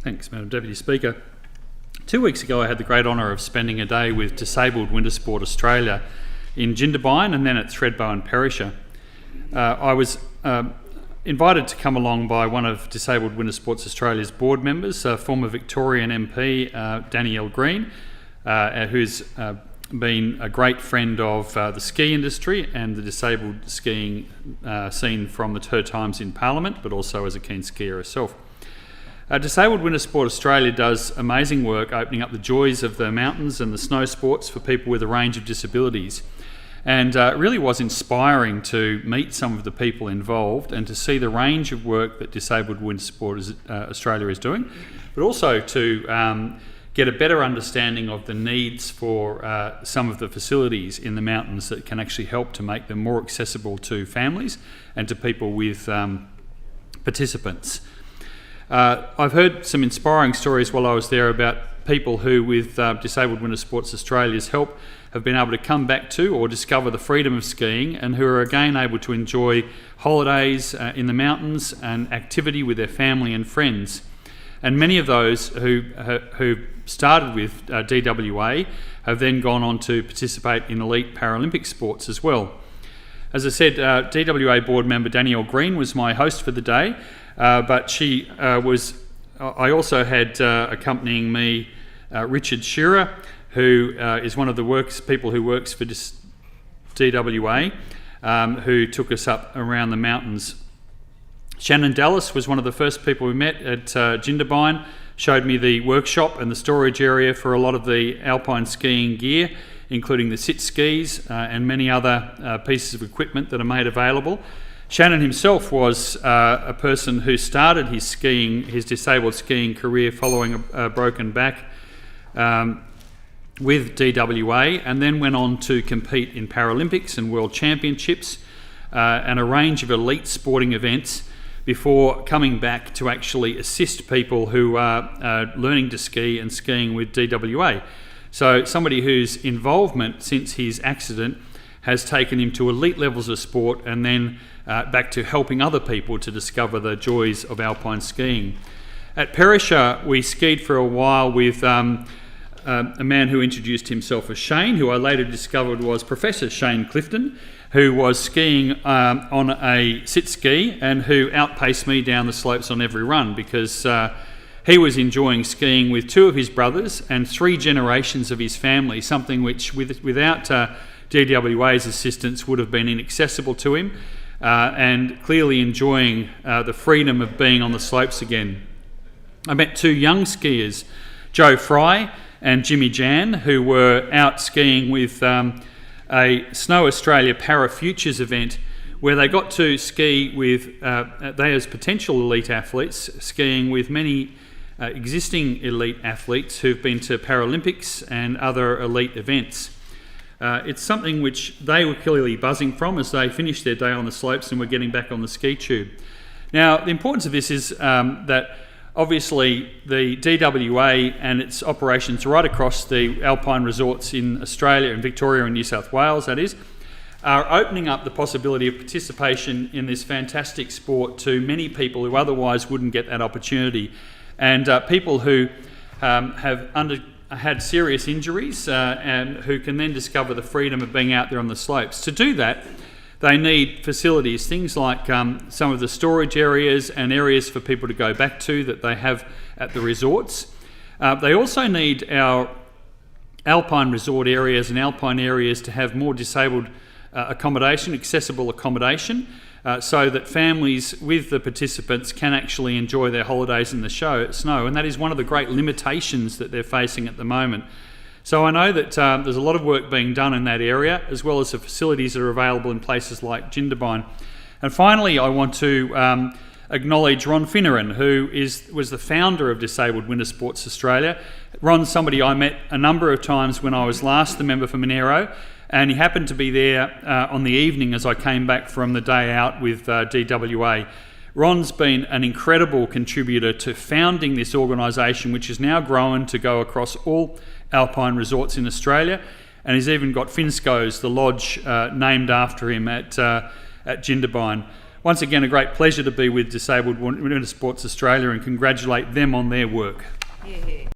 Thanks, Madam Deputy Speaker. 2 weeks ago I had the great honour of spending a day with Disabled WinterSports Australia in Jindabyne and then at Thredbo and Perisher. I was invited to come along by one of Disabled WinterSports Australia's board members, former Victorian MP Danielle Green, who's been a great friend of the ski industry and the disabled skiing scene from her times in Parliament, but also as a keen skier herself. Disabled WinterSports Australia does amazing work opening up the joys of the mountains and the snow sports for people with a range of disabilities. And it really was inspiring to meet some of the people involved and to see the range of work that Disabled WinterSports Australia is doing, but also to get a better understanding of the needs for some of the facilities in the mountains that can actually help to make them more accessible to families and to people with participants. I've heard some inspiring stories while I was there about people who, with Disabled WinterSports Australia's help, have been able to come back to or discover the freedom of skiing and who are again able to enjoy holidays in the mountains and activity with their family and friends. And many of those who started with DWA have then gone on to participate in elite Paralympic sports as well. As I said, DWA board member Danielle Green was my host for the day, but she I also had accompanying me Richard Shearer, who is one of the people who works for DWA, who took us up around the mountains. Shannon Dallas was one of the first people we met at Jindabyne, showed me the workshop and the storage area for a lot of the alpine skiing gear, including the sit skis and many other pieces of equipment that are made available. Shannon himself was a person who started his disabled skiing career following a broken back with DWA, and then went on to compete in Paralympics and World Championships and a range of elite sporting events before coming back to actually assist people who are learning to ski and skiing with DWA. So somebody whose involvement since his accident has taken him to elite levels of sport and then back to helping other people to discover the joys of alpine skiing. At Perisher, we skied for a while with a man who introduced himself as Shane, who I later discovered was Professor Shane Clifton, who was skiing on a sit ski and who outpaced me down the slopes on every run because he was enjoying skiing with two of his brothers and 3 generations of his family, something which without DWA's assistance would have been inaccessible to him, and clearly enjoying the freedom of being on the slopes again. I met 2 young skiers, Joe Fry and Jimmy Jan, who were out skiing with a Snow Australia Para Futures event where they got to ski with, they as potential elite athletes, skiing with many existing elite athletes who've been to Paralympics and other elite events. It's something which they were clearly buzzing from as they finished their day on the slopes and were getting back on the ski tube. Now, the importance of this is that obviously the DWA and its operations right across the alpine resorts in Australia and Victoria and New South Wales, that is, are opening up the possibility of participation in this fantastic sport to many people who otherwise wouldn't get that opportunity, and people who have had serious injuries and who can then discover the freedom of being out there on the slopes. To do that, they need facilities, things like some of the storage areas and areas for people to go back to that they have at the resorts. They also need our alpine resort areas and alpine areas to have more disabled accommodation, accessible accommodation, so that families with the participants can actually enjoy their holidays in the snow. And that is one of the great limitations that they're facing at the moment. So I know that there's a lot of work being done in that area, as well as the facilities that are available in places like Jindabyne. And finally, I want to acknowledge Ron Finneran, who was the founder of Disabled WinterSports Australia. Ron's somebody I met a number of times when I was last the member for Monero, and he happened to be there on the evening as I came back from the day out with DWA. Ron's been an incredible contributor to founding this organisation, which has now grown to go across all alpine resorts in Australia, and he's even got Finsco's, the lodge named after him at Jindabyne. once again, a great pleasure to be with Disabled WinterSports Australia and congratulate them on their work. Yeah.